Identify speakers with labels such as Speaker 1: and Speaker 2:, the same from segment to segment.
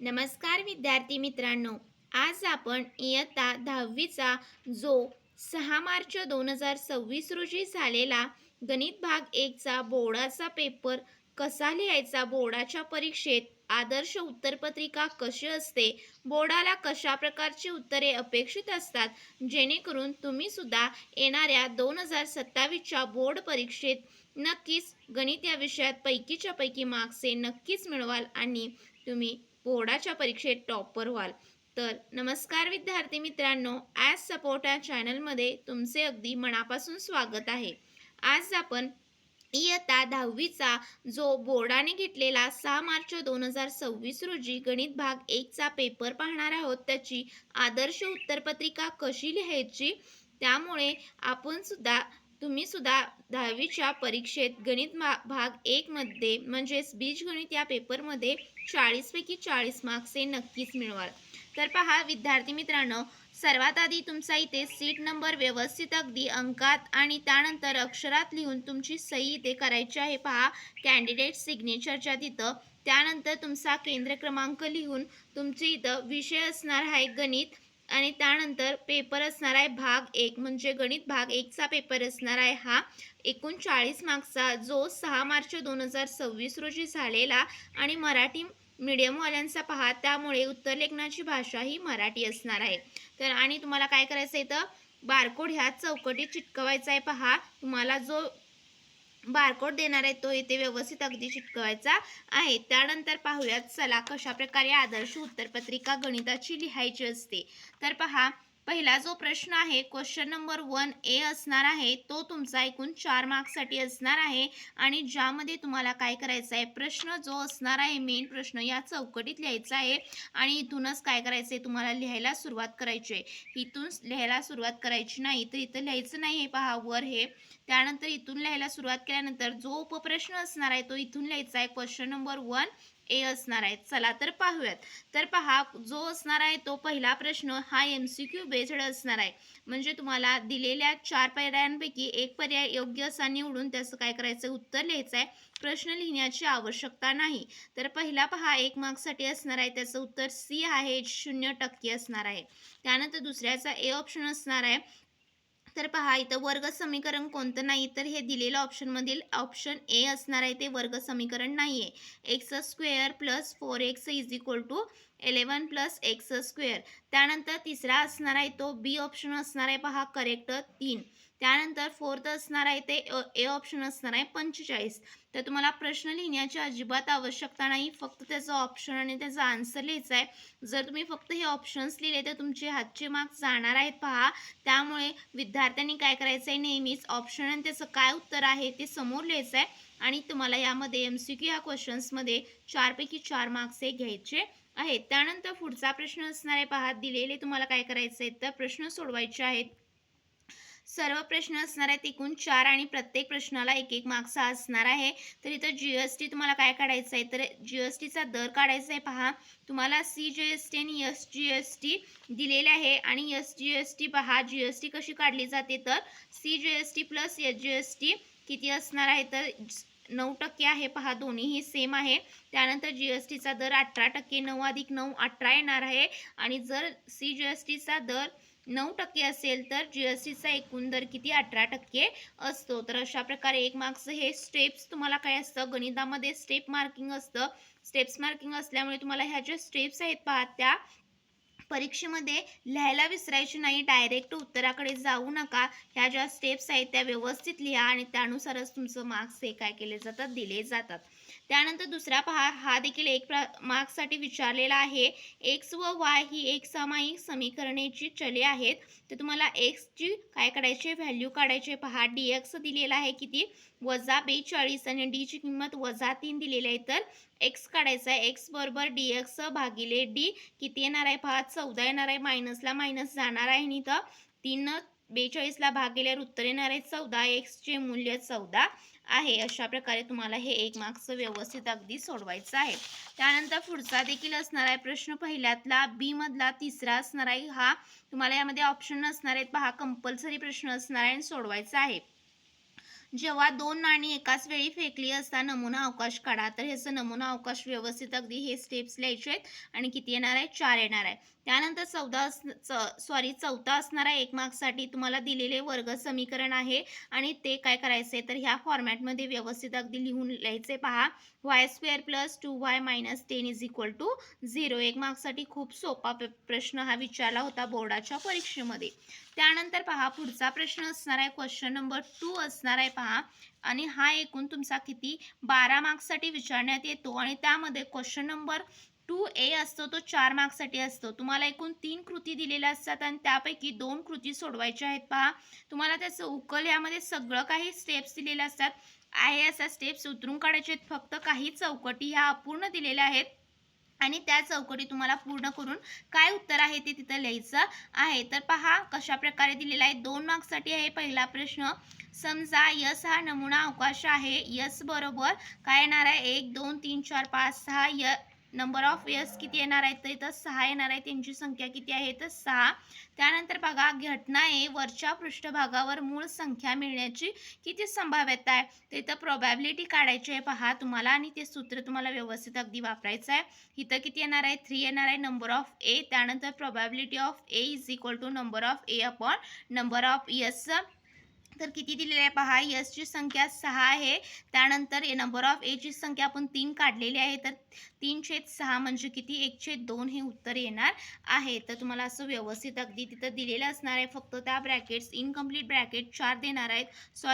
Speaker 1: नमस्कार विद्यार्थी मित्रांनो. आज आपण इयत्ता 10वीचा जो 6 मार्च 2026 रोजी झालेला गणित भाग 1चा बोर्डाचा पेपर कसा लिहायचा, बोर्डाच्या परीक्षेत आदर्श उत्तरपत्रिका कशी असते, बोर्डाला कशा प्रकारची उत्तरे अपेक्षित असतात, जेणेकरून तुम्ही सुद्धा येणाऱ्या 2027च्या बोर्ड परीक्षेत नक्कीच गणित या विषयात पैकीच्या पैकी मार्क्स नक्कीच मिळवाल आणि तुम्ही बोर्डाच्या परीक्षेत टॉपर व्हाल. तर नमस्कार विद्यार्थी मित्रांनो, ॲज सपोर्ट या चॅनलमध्ये तुमचे अगदी मनापासून स्वागत आहे. आज आपण इयत्ता 10वीचा जो बोर्डाने घेतलेला 6 मार्च 2026 रोजी गणित भाग 1चा पेपर पाहणार आहोत. त्याची आदर्श उत्तरपत्रिका कशी लिहायची, त्यामुळे तुम्ही सुद्धा 10वीच्या परीक्षेत गणित भाग 1 मध्ये म्हणजेच बीजगणित या पेपरमध्ये 40 पैकी 40 मार्क्स नक्कीच मिळवाल. तर पहा विद्यार्थी मित्रांनो, सर्वात आधी तुमचा इथे सीट नंबर व्यवस्थित अगदी अंकात आणि त्यानंतर अक्षरात लिहून तुमची सही इथे करायची आहे. पहा कॅन्डिडेट सिग्नेचरच्या तिथं. त्यानंतर तुमचा केंद्र क्रमांक लिहून तुमचे इथं विषय असणार आहे गणित आणि त्यानंतर पेपर असणार आहे भाग 1 म्हणजे गणित भाग 1चा पेपर असणार आहे हा एकूण 40 मार्क्सचा जो 6 मार्च 2026 रोजी झालेला आणि मराठी मीडियमवाल्यांचा पहा, त्यामुळे उत्तरलेखनाची भाषा ही मराठी असणार आहे. तर आणि तुम्हाला काय करायचं आहे, तर बारकोड ह्या चौकटीत चिटकवायचा आहे. पहा तुम्हाला जो बारकोड देणार आहे तो इथे व्यवस्थित अगदी चिटकवायचा आहे. त्यानंतर पाहूयात चला कशा प्रकारे आदर्श उत्तरपत्रिका गणिताची लिहायची असते. तर पहा पहिला जो प्रश्न आहे क्वेश्चन नंबर 1A असणार आहे, तो तुमचा एकूण 4 मार्क्ससाठी असणार आहे आणि ज्यामध्ये तुम्हाला काय करायचं आहे, प्रश्न जो असणार आहे मेन प्रश्न या चौकटीत लिहायचा आहे आणि इथूनच काय करायचं आहे, तुम्हाला लिहायला सुरुवात करायची आहे. इथून लिहायला सुरुवात करायची नाही तर इथं लिहायचं नाही. हे पहा वर हे. त्यानंतर इथून लिहायला सुरुवात केल्यानंतर जो उपप्रश्न असणार आहे तो इथून लिहायचा आहे. क्वेश्चन नंबर 1A असणार आहे. चला तर पाहूयात. तर पहा जो असणार आहे तो पहिला प्रश्न हा MCQ बेस्ड असणार आहे. म्हणजे तुम्हाला दिलेल्या 4 पर्यायांपैकी एक पर्याय योग्य असा निवडून त्याचं काय करायचं, उत्तर लिहायचं आहे. प्रश्न लिहिण्याची आवश्यकता नाही. तर पहिला पहा 1 मार्क्ससाठी असणार आहे, त्याचं उत्तर C आहे, 0% असणार आहे. त्यानंतर दुसऱ्याचा A ऑप्शन असणार आहे. तर पहा इथं वर्ग समीकरण कोणतं नाही, तर हे दिलेलं ऑप्शनमधील ऑप्शन ए असणार आहे, ते वर्ग समीकरण नाही आहे. x² + 4x = 11 + x². त्यानंतर तिसरा असणार आहे तो बी ऑप्शन असणार आहे. पहा करेक्ट 3. त्यानंतर फोर्थ असणार आहे ते ए ऑप्शन असणार आहे 45. तर तुम्हाला प्रश्न लिहिण्याची अजिबात आवश्यकता नाही, फक्त त्याचा ऑप्शन आणि त्याचा आन्सर लिहायचा आहे. जर तुम्ही फक्त हे ऑप्शन्स लिहिले तर तुमचे हातचे मार्क्स जाणार आहेत. पहा त्यामुळे विद्यार्थ्यांनी काय करायचं आहे, नेहमीच ऑप्शन आणि त्याचं काय उत्तर आहे ते समोर लिहायचं आहे आणि तुम्हाला यामध्ये MCQ ह्या क्वेश्चन्समध्ये 4 पैकी 4 मार्क्स हे घ्यायचे आहेत. त्यानंतर पुढचा प्रश्न असणार आहे. पहा दिलेले तुम्हाला काय करायचं आहे, तर प्रश्न सोडवायचे आहेत. सर्व प्रश्न असणार आहेत एकूण 4 आणि प्रत्येक प्रश्नाला 1-1 मार्क्स असणार आहे. तर इथं GST तुम्हाला काय काढायचं आहे, तर GSTचा दर काढायचा आहे. पहा तुम्हाला CGST आणि SGST दिलेले आहे आणि SGST पहा GST कशी काढली जाते, तर CGST + SGST किती असणार आहे, तर 9% आहे. पहा दोन्हीही सेम आहे. त्यानंतर GSTचा दर 18%, 9 + 9 18 येणार आहे आणि जर CGSTचा दर 9% असेल तर GSTचा एकूण दर किती, 18% असतो. तर अशा प्रकारे 1 मार्क्स हे स्टेप्स तुम्हाला काय असतं, गणितामध्ये स्टेप मार्किंग असतं. स्टेप्स मार्किंग असल्यामुळे तुम्हाला ह्या ज्या स्टेप्स आहेत पहा त्या परीक्षेमध्ये लिहायला विसरायची नाही. डायरेक्ट उत्तराकडे जाऊ नका. ह्या ज्या स्टेप्स आहेत त्या व्यवस्थित लिहा आणि त्यानुसारच तुमचं मार्क्स हे काय केले जातात, दिले जातात. त्यानंतर दुसरा पहा हा देखील 1 मार्क्ससाठी विचारलेला आहे. x व y ही एक सामायिक समीकरणाची चले आहेत. तर तुम्हाला x ची काय काढायची, व्हॅल्यू काढायची. पहा dx दिलेला आहे किती, -42 आणि d ची किंमत -3 दिलेली आहे. तर x काढायचा आहे. x बरोबर dx भागिले d किती येणार आहे, पहा 14 येणार आहे. मायनसला मायनस जाणार आहे आणि इथं 3 42ला भाग गेल्यावर उत्तर येणार आहे 14. x चे मूल्य 14 आहे. अशा प्रकारे तुम्हाला हे 1 मार्क्स व्यवस्थित अगदी सोडवायचं आहे. त्यानंतर पुढचा देखील असणार आहे प्रश्न पहिल्यातला बी मधला तिसरा असणार आहे. हा तुम्हाला यामध्ये ऑप्शन नसणार आहेत. पहा कंपल्सरी प्रश्न असणार आहे आणि सोडवायचा आहे. जेव्हा दोन नाणी एकाच वेळी फेकली असता नमुना अवकाश काढा. तर ह्याचं नमुना अवकाश व्यवस्थित अगदी हे स्टेप्स लिहायचे आहेत आणि किती येणार आहे? 4 येणार आहे. त्यानंतर चौथा असणारा 1 मार्क्ससाठी तुम्हाला दिलेले वर्ग समीकरण आहे आणि ते काय करायचं आहे तर ह्या फॉर्मॅटमध्ये व्यवस्थित अगदी लिहून लिहायचे पहा. y² + 2y - 10 = 0. 1 मार्क्ससाठी खूप सोपा प्रश्न हा विचारला होता बोर्डाच्या परीक्षेमध्ये. त्यानंतर पहा पुढचा प्रश्न असणार आहे क्वेश्चन नंबर 2 असणार आहे पहा आणि हा एकूण तुमचा किती 12 मार्क्ससाठी विचारण्यात येतो आणि त्यामध्ये क्वेश्चन नंबर 2A असतो तो 4 मार्क्ससाठी असतो. तुम्हाला एकूण 3 कृती दिलेल्या असतात आणि त्यापैकी 2 कृती सोडवायच्या आहेत पहा. तुम्हाला त्याचं उकल यामध्ये सगळं काही स्टेप्स दिलेले असतात. आहे अशा स्टेप्स उतरून काढायचे आहेत. फक्त काही चौकटी ह्या अपूर्ण दिलेल्या आहेत आणि त्या चौकटी तुम्हाला पूर्ण करून काय उत्तर आहे ते तिथं लिहायचं आहे. तर पहा कशा प्रकारे दिलेला आहे. 2 मार्क्ससाठी आहे पहिला प्रश्न. समजा यस हा नमुना अवकाश आहे. यस बरोबर काय येणार आहे 1 2 3 4 5 6 नंबर ऑफ यस किती येणार आहे तर इथं 6 येणार आहे. त्यांची संख्या किती आहे तर 6. त्यानंतर बघा घटना ए वरच्या पृष्ठभागावर मूळ संख्या मिळण्याची किती संभाव्यता आहे. तर इथं प्रोबॅबिलिटी काढायची आहे पहा तुम्हाला आणि ते सूत्र तुम्हाला व्यवस्थित अगदी वापरायचं आहे. इथं किती येणार आहे 3 येणार आहे नंबर ऑफ ए. त्यानंतर probability of A = number of A upon number of yes. तर किती दिलेले आहे पहा यसची संख्या 6 आहे. त्यानंतर नंबर ऑफ एची संख्या आपण 3 काढलेली आहे. तर 3/6 म्हणजे किती 1/2 हे उत्तर येणार आहे. तर तुम्हाला असं व्यवस्थित अगदी तिथं दिलेलं असणार आहे. फक्त त्या ब्रॅकेट्स इनकम्प्लीट ब्रॅकेट 4 देणार आहेत.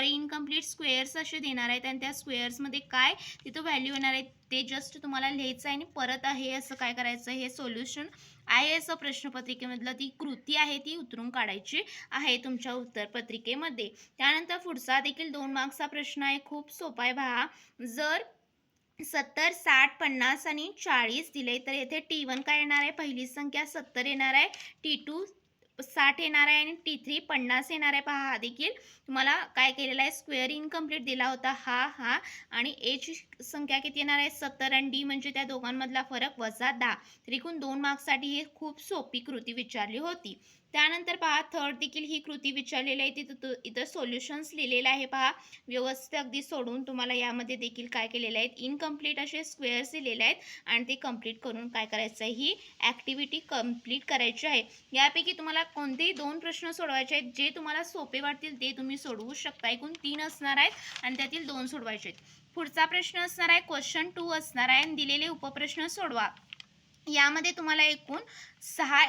Speaker 1: इनकम्प्लीट स्क्वेअर्स असे देणार आहेत आणि त्या स्क्वेअर्समध्ये काय तिथं व्हॅल्यू येणार आहे ते जस्ट तुम्हाला लिहायचं आहे आणि परत आहे असं काय करायचं हे सोल्युशन आहे असं प्रश्नपत्रिकेमधलं ती कृती आहे ती उतरून काढायची आहे तुमच्या उत्तरपत्रिकेमध्ये. त्यानंतर पुढचा देखील 2 मार्क्सचा प्रश्न आहे. खूप सोपा आहे पहा. जर 70 60 50 आणि 40 दिले तर येथे T1 काय येणार आहे पहिली संख्या 70 येणार आहे. T2 60 येणार आहे आणि T3 50 येणार आहे. पहा हा देखील तुम्हाला काय केलेला आहे स्क्वेअर इनकम्प्लीट दिला होता हा आणि एची संख्या किती येणार आहे 70 आणि डी म्हणजे त्या दोघांमधला फरक -10. तर एकूण 2 मार्क्ससाठी ही खूप सोपी कृती विचारली होती. त्यानंतर पहा थर्ड देखील ही कृती विचारलेली आहे. तिथं इथं सोल्युशन्स लिहिलेलं आहे पहा व्यवस्थित अगदी सोडून तुम्हाला यामध्ये देखील काय केलेलं आहे इनकम्प्लीट असे स्क्वेअर्स दिलेले आहेत आणि ते कंप्लीट करून काय करायचं आहे ही ॲक्टिव्हिटी कंप्लीट करायची आहे. यापैकी तुम्हाला कोणतेही 2 प्रश्न सोडवायचे आहेत जे तुम्हाला सोपे वाटतील ते तुम्ही सोडवू शकता. एकूण 3 असणार आहेत आणि त्यातील 2 सोडवायचे आहेत. पुढचा प्रश्न असणार आहे क्वेश्चन 2 असणार आहे आणि दिलेले उपप्रश्न सोडवा. यामध्ये तुम्हाला एकूण 6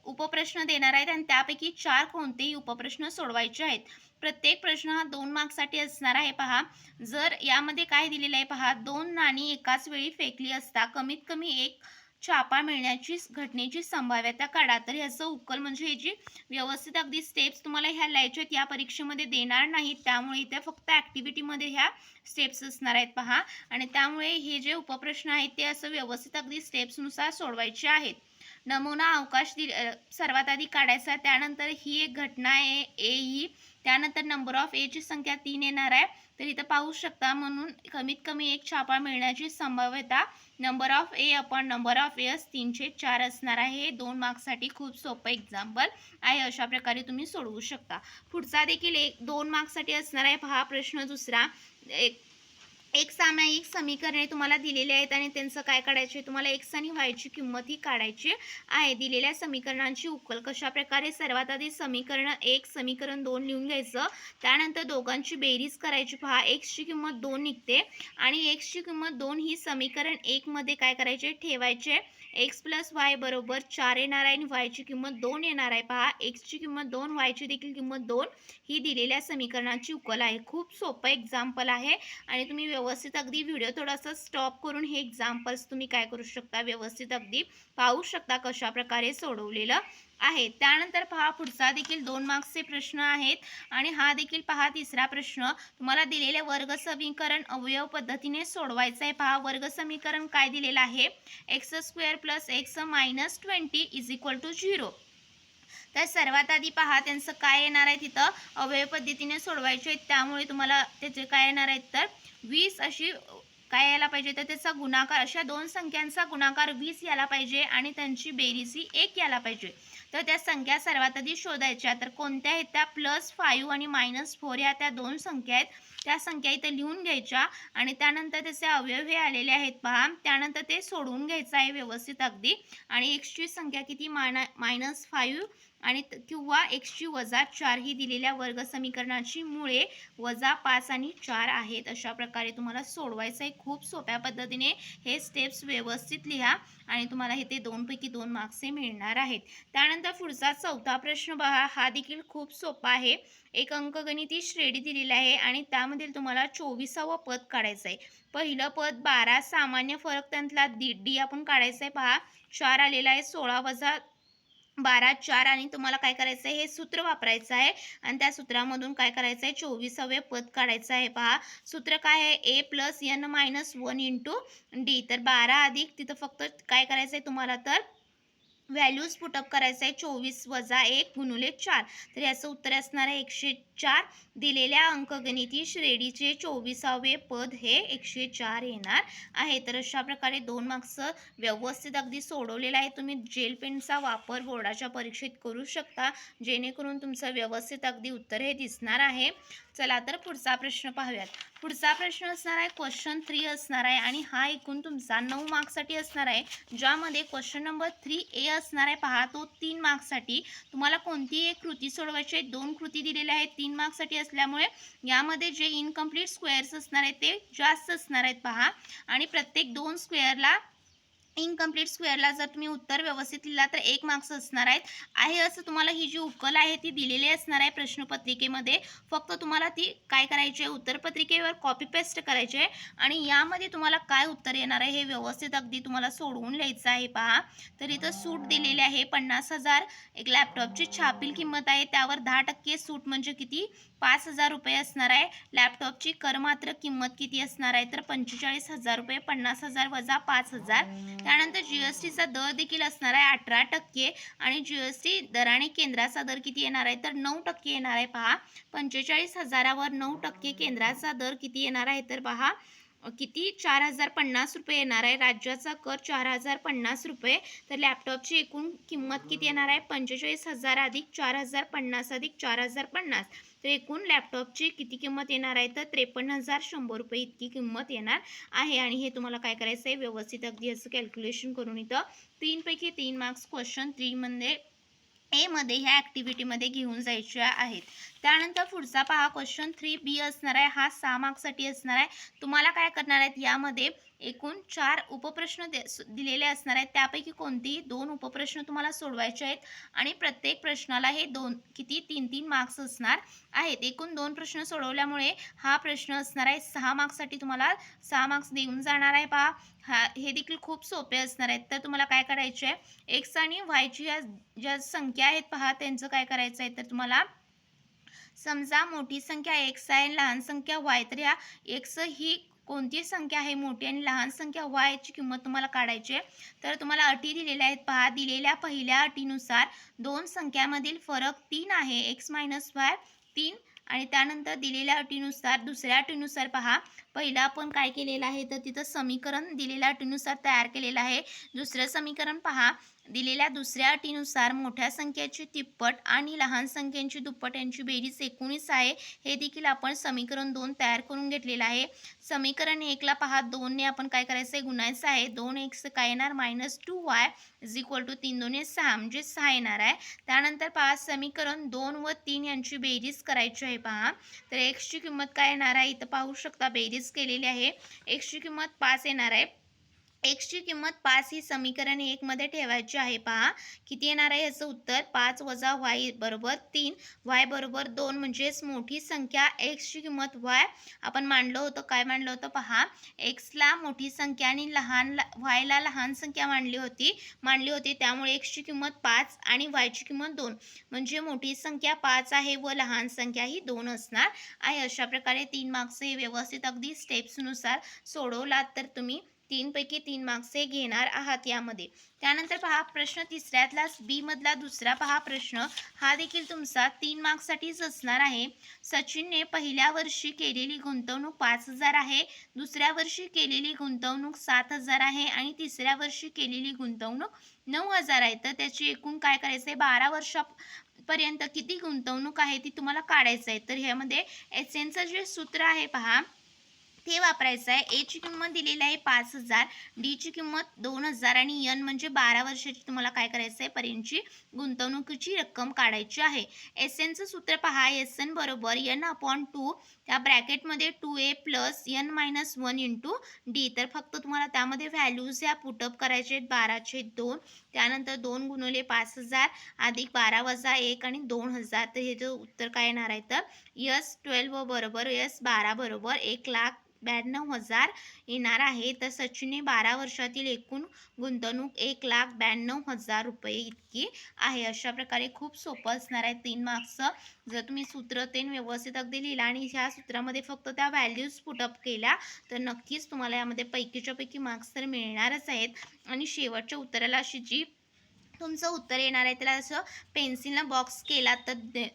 Speaker 1: उपप्रश्न देणार आहेत आणि त्यापैकी 4 कोणतेही उपप्रश्न सोडवायचे आहेत. प्रत्येक प्रश्न हा 2 मार्क्ससाठी असणार आहे पहा. जर यामध्ये काय दिलेलं आहे पहा 2 नाणी एकाच वेळी फेकली असता कमीत कमी 1 छापा मिळण्याची घटनेची संभाव्यता काढा. तर ह्याचं उकल म्हणजे हे जी व्यवस्थित अगदी स्टेप्स तुम्हाला ह्या लिहायच्या आहेत या परीक्षेमध्ये देणार नाहीत. त्यामुळे इथे फक्त ॲक्टिव्हिटीमध्ये ह्या स्टेप्स असणार आहेत पहा आणि त्यामुळे हे जे उपप्रश्न आहेत ते असं व्यवस्थित अगदी स्टेप्सनुसार सोडवायचे आहेत. नमुना अवकाश सर्वात आधी काढायचा. त्यानंतर ही एक घटना आहे ए त्यानंतर नंबर ऑफ एची संख्या 3 येणार आहे. तर इथं पाहू शकता म्हणून कमीत कमी 1 छापा मिळण्याची संभाव्यता number of A upon number of S 3/4 असणार आहे. हे 2 मार्क्ससाठी खूप सोपं एक्झाम्पल आहे. अशा प्रकारे तुम्ही सोडवू शकता. पुढचा देखील 2 मार्क्ससाठी असणार आहे पहा प्रश्न दुसरा. एक सामायिक समीकरणे तुम्हाला दिलेली आहेत आणि त्यांचं काय काढायचे तुम्हाला एक्स आणि वायची किंमत ही काढायची आहे. दिलेल्या समीकरणांची उकल कशा प्रकारे सर्वात आधी समीकरण 1 समीकरण 2 लिहून घ्यायचं. त्यानंतर दोघांची बेरीज करायची पहा एक्सची किंमत 2 निघते आणि एक्सची किंमत 2 ही समीकरण 1 मध्ये काय करायचे ठेवायचे. एक्स + वाय = 4 येणार आहे आणि वायची किंमत 2 येणार आहे. पहा एक्सची किंमत 2 वायची देखील किंमत 2 ही दिलेल्या समीकरणाची उकल आहे. खूप सोपं एक्झाम्पल आहे आणि तुम्ही व्यवस्थित अगदी व्हिडिओ थोडासा स्टॉप करून हे एक्झाम्पल्स तुम्ही काय करू शकता व्यवस्थित अगदी पाहू शकता कशा प्रकारे सोडवलेलं आहे. त्यानंतर पहा पुढचा देखील 2 मार्क्सचे प्रश्न आहेत आणि हा देखील पहा तिसरा प्रश्न तुम्हाला दिलेले वर्ग समीकरण अवयव पद्धतीने सोडवायचं आहे. पहा वर्ग समीकरण काय दिलेलं आहे x² + x - 20 = 0. तर सर्वात आधी पहा त्यांचं काय येणार आहे तिथं अवयव पद्धतीने सोडवायचे आहेत. त्यामुळे तुम्हाला त्याचे काय येणार आहेत तर 20 अशी काय यायला पाहिजे तर त्याचा गुणाकार अशा 2 संख्यांचा गुणाकार 20 यायला पाहिजे आणि त्यांची बेरीज ही 1 यायला पाहिजे. तर त्या संख्या सर्वात आधी शोधायच्या. तर कोणत्या आहेत त्या +5 आणि -4 या त्या 2 संख्या आहेत. त्या संख्या इथं लिहून घ्यायच्या आणि त्यानंतर त्याचे अवयव हे आलेले आहेत पहा, त्यानंतर ते सोडवून घ्यायचं आहे व्यवस्थित अगदी. आणि एक्सची संख्या किती -5 आणि किंवा एक्सची -4 ही दिलेल्या वर्ग समीकरणाची मुळे -5 आणि 4 आहेत. अशा प्रकारे तुम्हाला सोडवायचं आहे. खूप सोप्या पद्धतीने हे स्टेप्स व्यवस्थित लिहा आणि तुम्हाला हे ते 2 पैकी 2 मार्क्स हे मिळणार आहेत. त्यानंतर पुढचा चौथा प्रश्न पहा, हा देखील खूप सोपा आहे. एक अंकगणिती श्रेणी दिलेली आहे आणि त्यामधील तुम्हाला 24वा पद काढायचं आहे. पहिलं पद 12, सामान्य फरक त्यातला डी आपण काढायचं आहे पहा. 4 आलेला आहे, 16 वजा 12 4 आणि तुम्हाला काय करायचं आहे, हे सूत्र वापरायचं आहे आणि त्या सूत्रामधून काय करायचं आहे, 24वे पद काढायचं आहे पहा. सूत्र काय आहे, a + n - 1 इंटू डी. तर 12 अधिक तिथं फक्त काय करायचं आहे तुम्हाला, तर व्हॅल्यूज पुटअप करायचं आहे. 24 वजा 1 गुणिले 4. तर याचं उत्तर असणार आहे 104. दिलेल्या अंकगणिती श्रेणीचे 24वे पद हे 104 येणार आहे. तर अशा प्रकारे 2 मार्क्स व्यवस्थित अगदी सोडवलेला आहे. तुम्ही जेल पेनचा वापर बोर्डाच्या परीक्षेत करू शकता, जेणेकरून तुमचं व्यवस्थित अगदी उत्तर हे दिसणार आहे. चला तर पुढचा प्रश्न पाहूयात. पुढचा प्रश्न असणार आहे क्वेश्चन 3 असणार आहे आणि हा एकूण तुमचा 9 मार्क्ससाठी असणार आहे, ज्यामध्ये क्वेश्चन नंबर 3A असणार आहे पहा. तो 3 मार्क्ससाठी तुम्हाला कोणतीही एक कृती सोडवायची आहे. 2 कृती दिलेल्या आहेत 3 मार्क्ससाठी असल्यामुळे यामध्ये जे इनकम्प्लीट स्क्वेअर्स असणार आहेत ते जास्त असणार आहेत पहा. आणि प्रत्येक 2 स्क्वेअरला इनकम्प्लीट स्क्वेअरला जर तुम्ही उत्तर व्यवस्थित लिहिला तर 1 मार्क्स असणार आहे असं तुम्हाला ही जी उकल आहे ती दिलेली असणार आहे प्रश्नपत्रिकेमध्ये. फक्त तुम्हाला ती काय करायची आहे, उत्तरपत्रिकेवर कॉपी पेस्ट करायची आहे आणि यामध्ये तुम्हाला काय उत्तर येणार आहे हे व्यवस्थित अगदी तुम्हाला सोडवून लिहायचं आहे पहा. तर इथं सूट दिलेली आहे 50,000. एक लॅपटॉपची छापील किंमत आहे, त्यावर 10% सूट म्हणजे किती, 5,000 रुपये असणार आहे. लॅपटॉपची करमात्र किंमत किती असणार आहे, तर 45,000 रुपये. 50,000 वजा 5,000. त्यानंतर जीएसटीचा दर देखील असणार आहे 18% आणि जीएसटी दराने केंद्राचा दर किती येणार आहे, तर 9% येणार आहे पहा. 45,000वर 9% केंद्राचा दर किती येणार आहे, तर पहा किती, 4,050 रुपये येणार आहे. राज्याचा कर 4,050 रुपये. तर लॅपटॉपची एकूण किंमत किती येणार आहे, 45,000 अधिक 4,050 अधिक 4,050. तर एकूण लॅपटॉपची किती किंमत येणार आहे, तर 53,100 रुपये इतकी किंमत येणार आहे. आणि हे तुम्हाला काय करायचं आहे, व्यवस्थित अगदी असं कॅल्क्युलेशन करून इथं 3 पैकी 3 मार्क्स क्वेश्चन 3 मध्ये मध्ये ह्या ॲक्टिव्हिटीमध्ये घेऊन जायच्या आहेत. त्यानंतर पुढचा पहा क्वेश्चन 3B असणार आहे. हा 6 मार्क्ससाठी असणार आहे. तुम्हाला काय करणार आहेत, यामध्ये एकूण 4 उपप्रश्न दिलेले असणार आहेत. त्यापैकी कोणतेही 2 उपप्रश्न तुम्हाला सोडवायचे आहेत आणि प्रत्येक प्रश्नाला हे 2 किती 3-3 मार्क्स असणार आहेत. एकूण 2 प्रश्न सोडवल्यामुळे हा प्रश्न असणार आहे 6 मार्क्ससाठी, तुम्हाला 6 मार्क्स देऊन जाणार आहे पहा. हे देखील खूप सोपे असणार आहेत. तर तुम्हाला काय करायचे आहे, एक्स आणि वायची ज्या संख्या आहेत पहा, त्यांचं काय करायचं आहे, तर तुम्हाला समजा मोठी संख्या एक्स आहे, लहान संख्या वाय. तर या एक्स ही कोणती संख्या आहे मोठी आणि लहान संख्या वाय ची किंमत तुम्हाला काढायची आहे. तर तुम्हाला अटी दिलेल्या आहेत पहा. दिलेल्या पहिल्या अटीनुसार 2 संख्यामधील फरक 3 आहे, एक्स - वाय 3. आणि त्यानंतर दिलेल्या अटीनुसार दुसऱ्या अटीनुसार पहा, पहिला आपण काय केलेलं आहे, तर तिथं समीकरण दिलेल्या अटीनुसार तयार केलेलं आहे. दुसरं समीकरण पहा, दिलेल्या दुसऱ्या अटीनुसार मोठ्या संख्येची तिप्पट आणि लहान संख्येची दुप्पट यांची बेरीज 19 आहे. हे देखील आपण समीकरण 2 तयार करून घेतलेलं आहे. समीकरण 1 ला पहा, 2 ने आपण काय करायचं आहे, गुणायचं आहे. 2x काय येणार, -2y = 3 2 6 म्हणजे 6 येणार आहे. त्यानंतर पहा, समीकरण 2 व 3 यांची बेरीज करायची आहे पहा. तर x ची किंमत काय येणार आहे, इथं पाहू शकता बेरीज केलेली आहे. x ची किंमत 5 येणार आहे. x ची किंमत 5 ही समीकरण 1 मध्ये ठेवायची आहे पहा. किती येणार आहे याचं उत्तर, 5 वजा y बरोबर 3, y बरोबर 2. म्हणजेच मोठी संख्या x ची किंमत y आपण मांडलं होतं, काय मांडलं होतं पहा, x ला मोठी संख्या आणि y ला लहान संख्या मांडली होती. त्यामुळे x ची किंमत 5 आणि y ची किंमत 2. म्हणजे मोठी संख्या 5 आहे व लहान संख्या ही 2 असणार आहे. अशा प्रकारे 3 मार्क्स हे व्यवस्थित अगदी स्टेप्सनुसार सोडवलात तर तुम्ही 3 पैकी 3 मार्क्स हे घेणार आहात यामध्ये. त्यानंतर पहा प्रश्न तिसऱ्यातलाच बी मधला दुसरा पहा प्रश्न, हा देखील तुमचा 3 मार्क्ससाठीच असणार आहे. सचिनने पहिल्या वर्षी केलेली गुंतवणूक 5,000 आहे, दुसऱ्या वर्षी केलेली गुंतवणूक 7,000 आहे आणि तिसऱ्या वर्षी केलेली गुंतवणूक 9,000 आहे. तर त्याची एकूण काय करायचं आहे, 12 वर्षापर्यंत किती गुंतवणूक आहे ती तुम्हाला काढायचं आहे. तर ह्यामध्ये एसएनचं जे सूत्र आहे पहा ते वापरायचं आहे. ए ची किंमत दिलेली आहे 5,000, डी ची किंमत 2,000 आणि एन म्हणजे 12 वर्षाची तुम्हाला काय करायचं आहे, पर्यंतची गुंतवणुकीची रक्कम काढायची आहे. एस एनचं सूत्र पहा, एस एन बरोबर n/2, त्या ब्रॅकेटमध्ये 2a plus n-1 into D. तर फक्त तुम्हाला त्यामध्ये व्हॅल्यूज ह्या पुटअप करायचे आहेत. 12/2, त्यानंतर 2 गुणिले 5,000 अधिक 12 वजा 1 आणि 2,000. तर हे जे उत्तर काय येणार आहे, तर S12 बरोबर S12 बरोबर 1,92,000 येणार आहे. तर सचिनने 12 वर्षातील एकूण गुंतवणूक 1,92,000 रुपये इतकी आहे. अशा प्रकारे खूप सोपं असणार आहे 3 मार्क्सचं. जर तुम्ही सूत्र ते व्यवस्थित अगदी लिहिला आणि ह्या सूत्रामध्ये फक्त त्या व्हॅल्यूज पुटअप केल्या तर नक्कीच तुम्हाला यामध्ये पैकीच्या पैकी मार्क्स तर मिळणारच आहेत. आणि शेवटच्या उत्तराला अशी जी तुमचं उत्तर येणार आहे त्याला असं पेन्सिलनं बॉक्स केला तर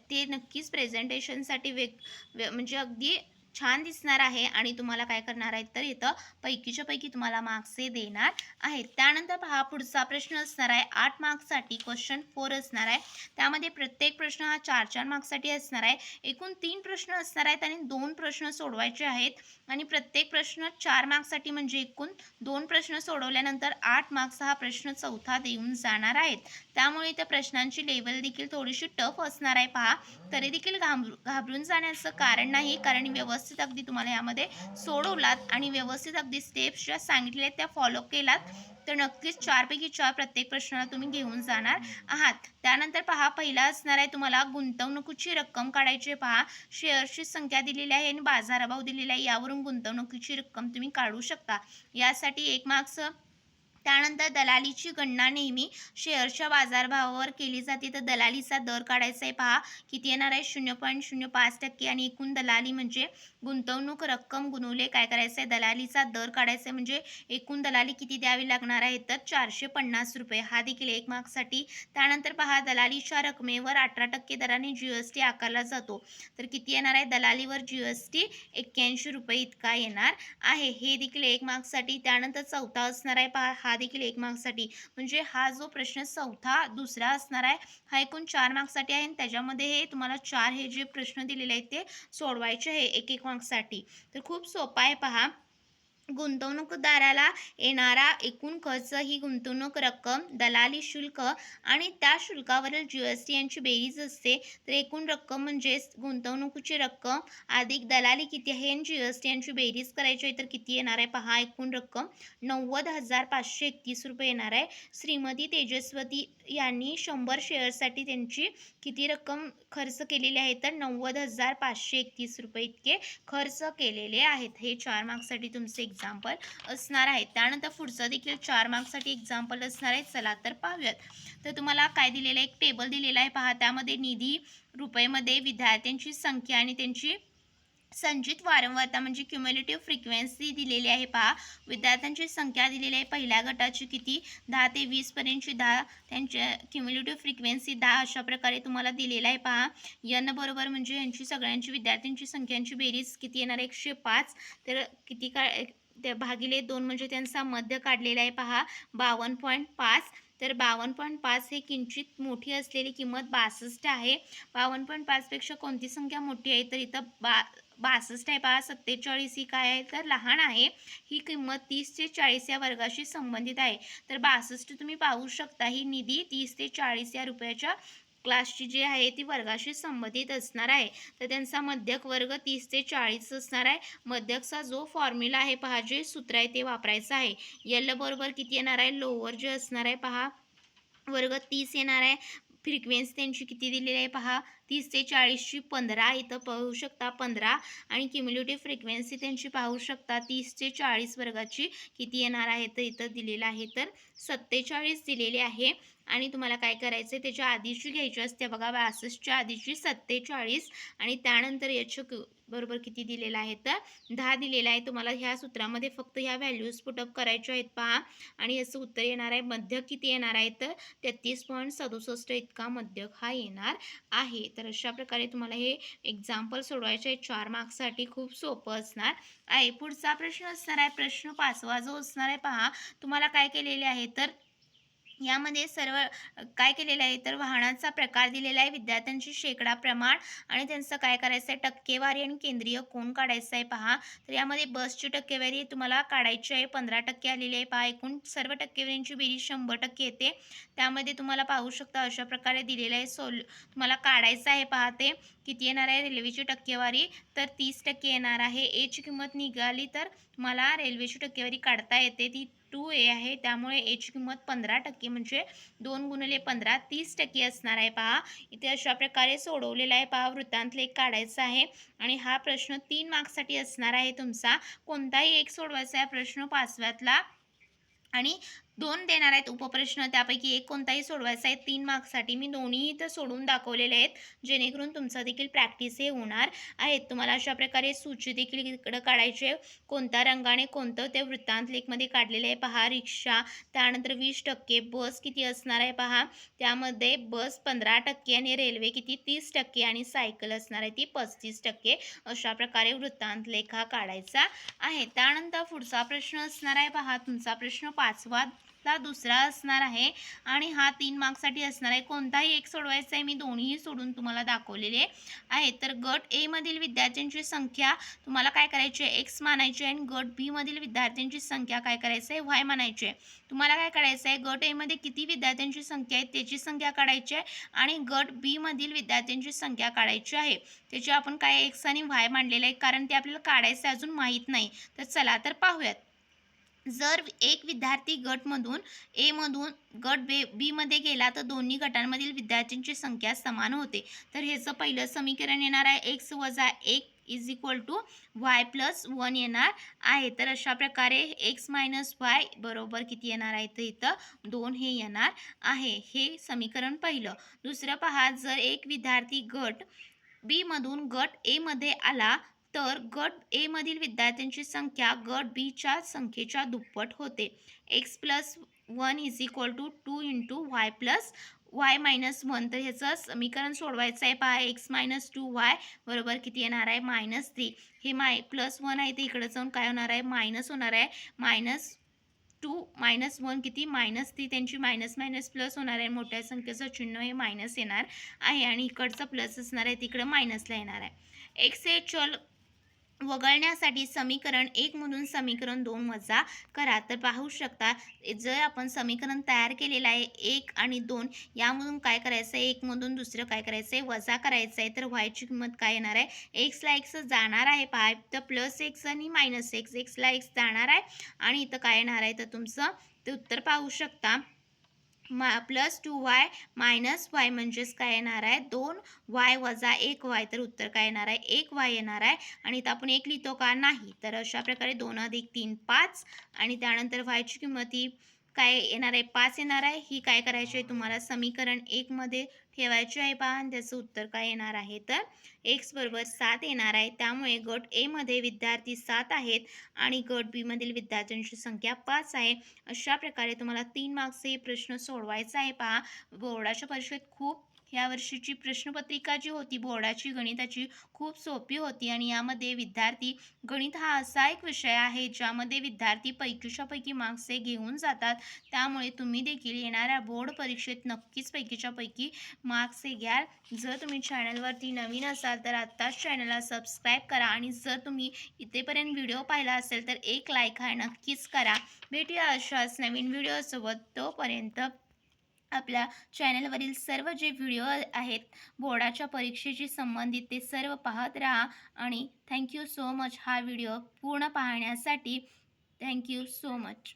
Speaker 1: ते नक्कीच प्रेझेंटेशनसाठी म्हणजे अगदी छान दिसणार आहे आणि तुम्हाला काय करणार आहेत, तर इथं पैकीच्या पैकी तुम्हाला मार्क्स हे देणार आहेत. त्यानंतर पहा पुढचा प्रश्न असणार आहे 8 मार्क्ससाठी, क्वेश्चन 4 असणार आहे. त्यामध्ये प्रत्येक प्रश्न हा 4-4 मार्क्ससाठी असणार आहे. एकूण 3 प्रश्न असणार आहेत आणि 2 प्रश्न सोडवायचे आहेत आणि प्रत्येक प्रश्न 4 मार्क्ससाठी म्हणजे एकूण 2 प्रश्न सोडवल्यानंतर 8 मार्क्स हा प्रश्न चौथा देऊन जाणार आहेत. त्यामुळे त्या प्रश्नांची लेवल देखील थोडीशी टफ असणार आहे. पहा तरी देखील घाबरून जाण्याचं कारण नाही, कारण व्यवस्थित अगदी तुम्हाला यामध्ये सोडवलात आणि व्यवस्थित अगदी स्टेप्स ज्या सांगितल्या त्या फॉलो केलात तर नक्कीच 4 पैकी 4 प्रत्येक प्रश्नाला तुम्ही घेऊन जाणार आहात. त्यानंतर पहा पहिला असणार आहे तुम्हाला गुंतवणुकीची रक्कम काढायची आहे. पहा शेअर्सची संख्या दिलेली आहे आणि बाजारभाव दिलेला आहे, यावरून गुंतवणुकीची रक्कम तुम्ही काढू शकता. यासाठी 1 मार्क्स. त्यानंतर दलालीची गणना नेहमी शेअरच्या बाजारभावावर केली जाते, तर दलालीचा दर काढायचा आहे. पहा किती येणार आहे, 0.05% आणि एकूण दलाली म्हणजे गुंतवणूक रक्कम गुणवले काय करायचं आहे, दलालीचा दर काढायचा आहे. म्हणजे एकूण दलाली किती द्यावी लागणार आहे, तर 450 रुपये. हा देखील 1 मार्क्ससाठी. त्यानंतर पहा दलालीच्या रकमेवर 18% दराने GST आकारला जातो, तर किती येणार आहे, दलालीवर GST 81 रुपये इतका येणार आहे. हे देखील 1 मार्क्ससाठी. त्यानंतर चौथा असणार आहे पहा, हा देखील 1 मार्क्ससाठी. म्हणजे हा जो प्रश्न चौथा दुसरा असणार आहे हा एकूण 4 मार्क्ससाठी आहे आणि त्याच्यामध्ये हे तुम्हाला 4 हे जे प्रश्न दिलेले आहेत ते सोडवायचे आहे 1-1 मार्क्ससाठी. तर खूप सोपा आहे पहा. गुंतवणूकदाराला येणारा एकूण खर्च ही गुंतवणूक रक्कम, दलाली शुल्क आणि त्या शुल्कावरील GST यांची बेरीज असते. तर एकूण रक्कम म्हणजे गुंतवणुकीची रक्कम अधिक दलाली किती आहे आणि GST यांची बेरीज करायची आहे, तर किती येणार आहे पहा, एकूण रक्कम 90,531 रुपये येणार आहे. श्रीमती तेजस्वती यांनी 100 शेअर्ससाठी त्यांची किती रक्कम खर्च केलेली आहे, तर 90,531 रुपये इतके खर्च केलेले आहेत. हे 4 मार्क्ससाठी तुमचे एक्झाम्पल असणार आहे. त्यानंतर पुढचं देखील 4 मार्क्ससाठी एक्झाम्पल असणार आहे. चला तर पाहूयात. तर तुम्हाला काय दिलेलं आहे, एक टेबल दिलेला आहे पहा. त्यामध्ये निधी रुपयेमध्ये विद्यार्थ्यांची संख्या आणि त्यांची संचित वारंवारता म्हणजे क्युम्युलेटिव्ह फ्रिक्वेन्सी दिलेली आहे पहा. विद्यार्थ्यांची संख्या दिलेली आहे पहिल्या गटाची किती, 10 ते 20 पर्यंतची 10, त्यांच्या क्युम्युलेटिव्ह फ्रिक्वेन्सी 10 अशा प्रकारे तुम्हाला दिलेला आहे पहा. n बरोबर म्हणजे यांची सगळ्यांची विद्यार्थ्यांची संख्यांची बेरीज किती येणार, 105. तर किती त्या भागिले 2 म्हणजे त्यांचा मध्य काढलेला आहे पहा 52.5. तर 52.5 हे किंचित मोठी असलेली किंमत 62 आहे. 52.5 पेक्षा कोणती संख्या मोठी आहे, तर इथं 62 आहे पहा. 47 ही काय आहे, तर लहान आहे. ही किंमत 30 ते 40 या वर्गाशी संबंधित आहे. तर 62 तुम्ही पाहू शकता, ही निधी 30 ते 40 या रुपयाच्या क्लासची जी आहे ती वर्गाशी संबंधित असणार आहे. तर त्यांचा मध्यक वर्ग 30 ते 40 असणार आहे. मध्यकचा जो फॉर्म्युला आहे पहा, जे सूत्र आहे ते वापरायचं आहे. L बरोबर किती येणार आहे, लोअर जे असणार आहे पहा वर्ग 30 येणार आहे. फ्रिक्वेन्सी त्यांची किती दिलेली आहे पहा, 30 ते 40ची 15 इथं पाहू शकता 15 आणि क्युम्युलेटिव्ह फ्रिक्वेन्सी त्यांची पाहू शकता 30 ते 40 वर्गाची किती येणार आहे तर इथं दिलेलं आहे तर 47 दिलेली आहे. आणि तुम्हाला काय करायचं आहे त्याच्या आधीची घ्यायची असते बघा 62च्या आधीची 47 आणि त्यानंतर याच्या बरोबर किती दिलेलं आहे तर 10 दिलेला आहे. तुम्हाला ह्या सूत्रामध्ये फक्त ह्या व्हॅल्यूज पुटअप करायच्या आहेत पहा आणि याचं उत्तर येणार आहे. मध्यक किती येणार आहे तर 33.67 इतका मध्यक हा येणार आहे. तर अशा प्रकारे तुम्हाला हे एक्झाम्पल सोडवायचे आहे 4 मार्क्ससाठी. खूप सोपं असणार आहे. पुढचा प्रश्न असणार आहे प्रश्न 5वा जो असणार आहे पहा तुम्हाला काय केलेले आहे तर यामध्ये सर्व काय केलेलं आहे तर वाहनाचा प्रकार दिलेला आहे, विद्यार्थ्यांची शेकडा प्रमाण आणि त्यांचं काय करायचं आहे टक्केवारी आणि केंद्रीय कोण काढायचं आहे पहा. तर यामध्ये बसची टक्केवारी तुम्हाला काढायची आहे 15% आलेली आहे पहा. एकूण सर्व टक्केवारींची बेरीज 100% येते. त्यामध्ये तुम्हाला पाहू शकता अशा प्रकारे दिलेलं आहे. तुम्हाला काढायचं आहे पहा ते किती येणार आहे रेल्वेची टक्केवारी तर 30% येणार आहे. एची किंमत निघाली तर तुम्हाला रेल्वेची टक्केवारी काढता येते ती 2A आहे. त्यामुळे एची किंमत 15% म्हणजे 2 गुणिले 15 30% असणार आहे पहा. इथे अशा प्रकारे सोडवलेला आहे पहा. वृत्तांत लेख काढायचा आहे आणि हा प्रश्न 3 मार्क्ससाठी असणार आहे तुमचा. कोणताही एक सोडवायचा आहे प्रश्न 5व्यातला आणि 2 देणार आहेत उपप्रश्न त्यापैकी एक कोणताही सोडवायचा आहे 3 मार्क्ससाठी. मी दोन्ही इथं सोडून दाखवलेले आहेत जेणेकरून तुमचं देखील प्रॅक्टिस हे होणार आहे. तुम्हाला अशा प्रकारे सूची देखील इकडं काढायची आहे. कोणत्या रंगाने कोणतं ते वृत्तांत लेखमध्ये काढलेलं आहे पहा. रिक्षा त्यानंतर 20%, बस किती असणार आहे पहा त्यामध्ये बस 15% आणि रेल्वे किती 30% आणि सायकल असणार आहे ती 35%. अशा प्रकारे वृत्तांत लेख हा काढायचा आहे. त्यानंतर पुढचा प्रश्न असणार आहे पहा तुमचा प्रश्न 5वा दुसरा असणार आहे आणि हा 3 मार्क्ससाठी असणार आहे. कोणताही एक सोडवायचा आहे. मी दोन्हीही सोडून तुम्हाला दाखवलेले आहे. तर गट ए मधील विद्यार्थ्यांची संख्या तुम्हाला काय करायची आहे एक्स मानायची आहे आणि गट बी मधील विद्यार्थ्यांची संख्या काय करायची आहे वाय मानायची आहे. तुम्हाला काय करायचं आहे गट ए मध्ये किती विद्यार्थ्यांची संख्या आहे त्याची संख्या काढायची आहे आणि गट बी मधील विद्यार्थ्यांची संख्या काढायची आहे. त्याची आपण काय एक्स आणि वाय मांडलेलं आहे कारण ते आपल्याला काढायचं अजून माहीत नाही. तर चला तर पाहूयात. जर एक विद्यार्थी गटमधून ए मधून गट बी मध्ये गेला तर दोन्ही गटांमधील विद्यार्थ्यांची संख्या समान होते. तर ह्याचं पहिलं समीकरण येणार आहे एक्स वजा 1 is equal to y plus 1 येणार आहे. तर अशा प्रकारे एक्स मायनस वाय बरोबर किती येणार आहे तर इथं 2 हे येणार आहे. हे समीकरण पहिलं. दुसरं पहा जर एक विद्यार्थी गट बी मधून गट ए मध्ये आला तर गट ए मधील विद्यार्थ्यांची संख्या गट बीच्या संख्येच्या दुप्पट होते. X plus 1 is equal to 2 into y plus y minus 1. तर ह्याचं समीकरण सोडवायचं आहे पहा एक्स मायनस 2 वाय बरोबर किती येणार आहे -3. हे प्लस 1 आहे ते इकडे जाऊन काय होणार आहे मायनस होणार आहे. -2 -1 किती -3. त्यांची मायनस मायनस प्लस होणार आहे. मोठ्या संख्येचं चिन्ह हे मायनस येणार आहे आणि इकडचं प्लस असणार आहे तिकडं मायनसला येणार आहे. एक्स हे चल वगळण्यासाठी समीकरण 1 मधून समीकरण 2 वजा करा. तर पाहू शकता जर आपण समीकरण तयार केलेलं आहे 1 आणि 2 यामधून काय करायचं आहे 1 मधून दुसरं काय करायचं आहे वजा करायचं आहे. तर वायची किंमत काय येणार आहे एक्सला एक्स जाणार आहे पहा तर प्लस एक्स आणि मायनस एक्स. एक्सला एक्स जाणार आहे आणि इथं काय येणार आहे तर तुमचं ते उत्तर पाहू शकता प्लस 2y मायनस वाय म्हणजेच काय येणार आहे 2y वजा 1y. तर उत्तर काय येणार आहे 1y येणार आहे आणि इथं आपण 1 लिहितो का नाही. तर अशा प्रकारे 2 अधिक 3 5 आणि त्यानंतर वायची किंमत ही काय येणार आहे 5 येणार आहे. ही काय करायची आहे तुम्हाला समीकरण 1 मध्ये ठेवायची आहे पहा आणि त्याचं उत्तर काय येणार आहे तर एक्स बरोबर 7 येणार आहे. त्यामुळे गट ए मध्ये विद्यार्थी 7 आहेत आणि गट बी मधील विद्यार्थ्यांची संख्या 5 आहे. अशा प्रकारे तुम्हाला 3 मार्क्सचे प्रश्न सोडवायचा आहे पहा. बोर्डाच्या परीक्षेत खूप या वर्षीची प्रश्नपत्रिका जी होती बोर्डाची गणिताची खूप सोपी होती आणि यामध्ये विद्यार्थी गणित हा असा एक विषय आहे ज्यामध्ये विद्यार्थी पैकीच्या पैकी मार्क्स हे घेऊन जातात. त्यामुळे तुम्ही देखील येणाऱ्या बोर्ड परीक्षेत नक्कीच पैकीच्या पैकी मार्क्स हे घ्याल. जर तुम्ही चॅनलवरती नवीन असाल तर आत्ताच चॅनलला सबस्क्राईब करा आणि जर तुम्ही इथेपर्यंत व्हिडिओ पाहिला असेल तर एक लाईक हा नक्कीच करा. भेटूया अशाच नवीन व्हिडिओसोबत. तोपर्यंत आपल्या चॅनलवरील सर्व जे व्हिडिओ आहेत बोर्डाच्या परीक्षेशी संबंधित ते सर्व पाहत राहा आणि थँक्यू सो मच. हा व्हिडिओ पूर्ण पाहण्यासाठी थँक्यू सो मच.